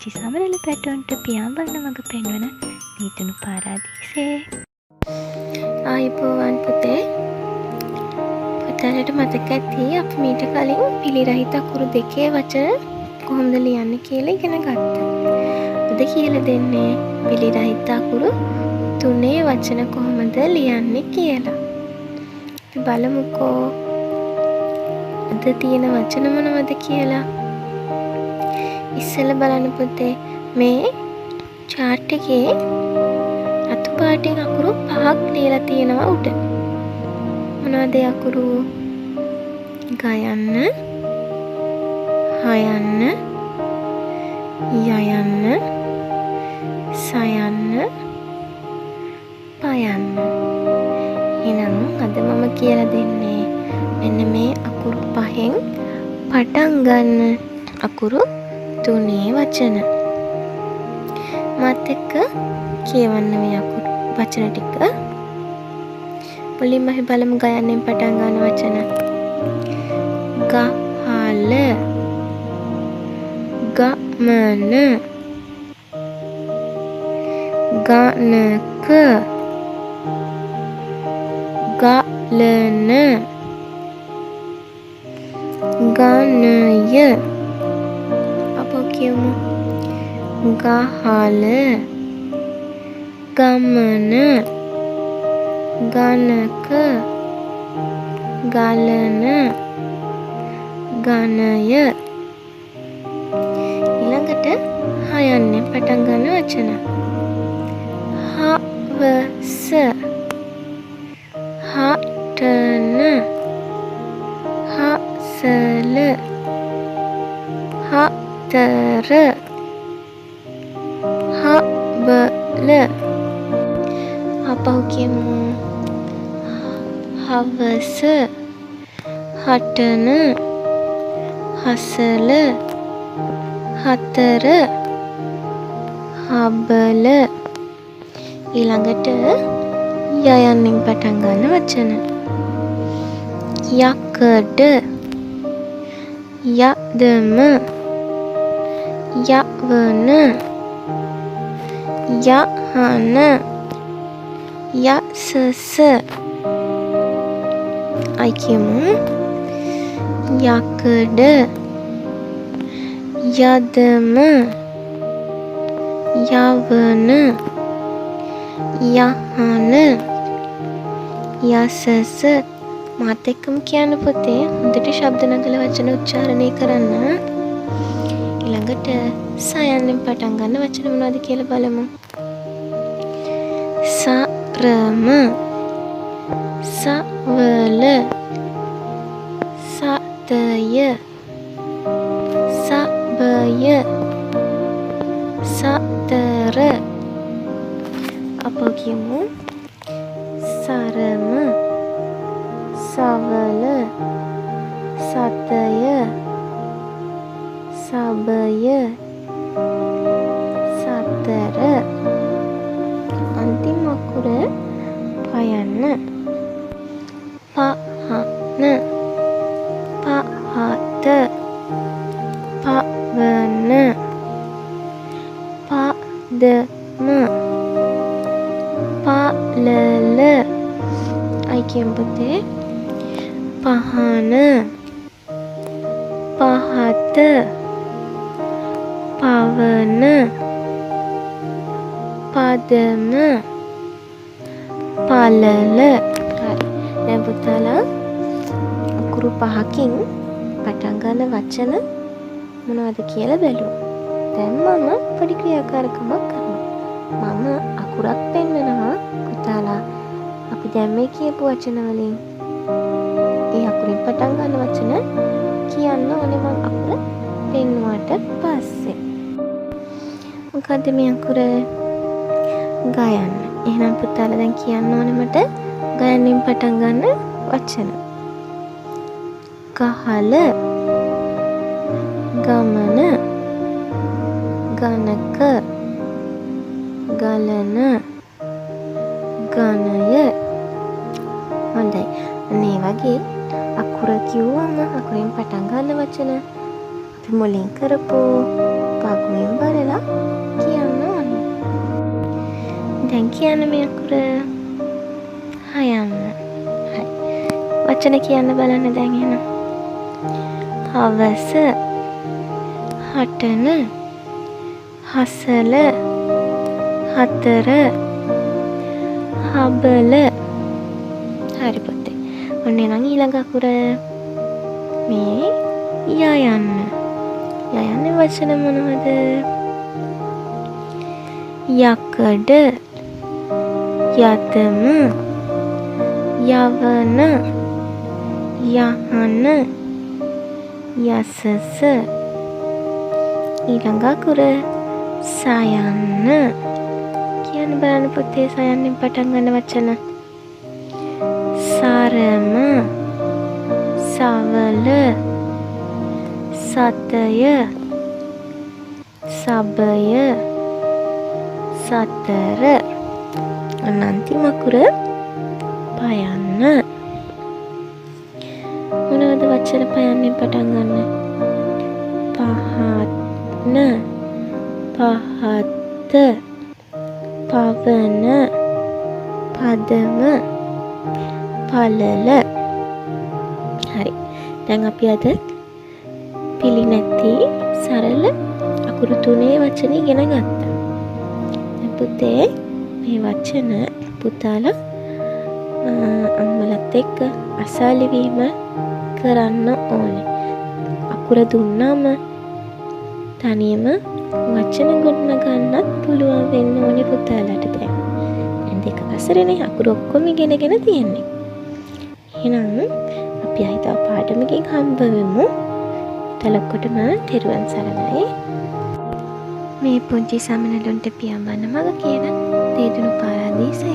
පුංචි සමරල පැටවන්ට පියාඹන්න මඟ පෙන්වන නීතුණු පාරාදීසේ. ආයුබෝවන් පුතේ. පුතාලට මතක ඇති අපි මීට කලින් පිලි රහිත අකුරු දෙකේ වචන කොහොමද ලියන්නේ කියලා ඉගෙන ගත්තා. අද කියලා දෙන්නේ පිලි රහිත අකුරු තුනේ වචන කොහොමද ලියන්නේ කියලා. අපි බලමුකෝ අද තියෙන වචන මොනවද කියලා. ඉස්සෙල්ලා බලන්න පුතේ මේ chart එකේ රතු පාටින් අකුරු 5ක් ලියලා තියෙනවා උඩ. මොනවද ඒ අකුරු? ගයන්න, හයන්න, යයන්න, සයන්න, පයන්න. එහෙනම් අද මම කියලා දෙන්නේ මෙන්න මේ අකුරු 5න් පටන් ගන්න අකුරු තුනේ වචන. මාත් එක්ක කියවන්න මේ අකුරු වචන ටික. මුලින්ම අපි බලමු ගයන්නෙන් පටන් ගන්න වචන. ගහල, ගමන, ගණක, ගලන, ගණය. අපෝ කියමු ගහල, ගමන, ගණක, ගලන, ගණය. ඊළඟට හයන්නෙන් පටන් ගන්න වචන. හවස, හටන, හසල, හතර, හබල. අපහු කියමු හවස, හටන, හසල, හතර, හබල. ඊළඟට යයන්නෙන් පටන් ගන්න වචන. යකඩ, යදම, යවන, යහන, යසස. අයි කියමු යකඩ, යදම, යවන, යහන, යසස. මාත් එක්කම කියන්න පුතේ. හොඳට ශබ්ද නගල වචන උච්චාරණය කරන්න. ඊළඟට සයන්නෙන් පටන් ගන්න වචන මොනවද කියලා බලමු. සරම, සවල, සතය, සබය, සතර. අපෝ කියමු සරම, සවල, සතය, සබය, සතර. අන්තිම අකුර පයන්න. පහන, පහත, පවන, පදම, පලල. අයි කියමු පුතේ. පහන, පහත, පවන, පදම, පලල. හරි. දැන් පුතාලා අකුරු 5කින් පටන් ගන්න වචන මොනවද කියලා බලමු. දැන් මම පොඩි ක්‍රියාකාරකමක් කරනවා. මම අකුරක් පෙන්වනවා පුතාලා. අපි දැන් මේ කියපු වචන වලින් ඒ අකුරින් පටන් ගන්න වචන කියන්න ඕනේ මම අකුර පෙන්වුවාට පස්සේ. මොකද්ද මේ අකුර? ගයන්න. එහෙනම් පුතාලා දැන් කියන්න ඕනේ මට ගයන්නෙන් පටන් ගන්න වචන. ගහල, ගමන, ගණක, ගලන, ගණය. හොඳයි. අනේ වගේ අකුර කිව්වම අකුරෙන් පටන් ගන්න වචන අපි මුලින් කරපු පගුවෙන් බලලා දැන් කියන්න මේ අකුර. හයන්න. හරි. වචන කියන්න බලන්න දැන් එහෙනම්. හවස, හටන, හසල, හතර, හබල. හරි පුතේ. ඔන්න එහෙනම් ඊළඟ අකුර මේ යයන්න. යයන්නේ වචන මොනවද? යකඩ, යතම, යවන, යහන, යසස. ඊළඟ අකුර සයන්න. කියන්න බලන්න පුතේ සයන්නෙන් පටන් ගන්න වචන. සරම, සවල, සතය, සබය, සතර. අනන්තිම අකුර පයන්න. මොනවද වචන පයන්නෙන් පටන් ගන්න? පහත්න, පහත්ත, පවන, පදම, පළල. හරි. දැන් අපි අද පිළි නැති සරල අකුරු තුනේ වචන ඉගෙන ගත්තා. දැන් පුතේ මේ වචන පුතාලා අම්මලත් එක්ක අසාලිවීම කරන්න ඕනේ. අකුර දුන්නාම තනියම වචන ගොඩන ගන්නත් පුළුවන් වෙන්න ඕනේ පුතාලට දැන්. දැන් 2 වසරේනේ අකුරු ඔක්කොම ඉගෙනගෙන තියෙන්නේ. එහෙනම් අපි ආයිත් පාඩමකින් හම්බ වෙමු. තලකොටම තෙරුවන් සරණයි. මේ පුංචි සමනලුන්ට පියාඹන්න මග කියන දේදුණු පාරාදීසය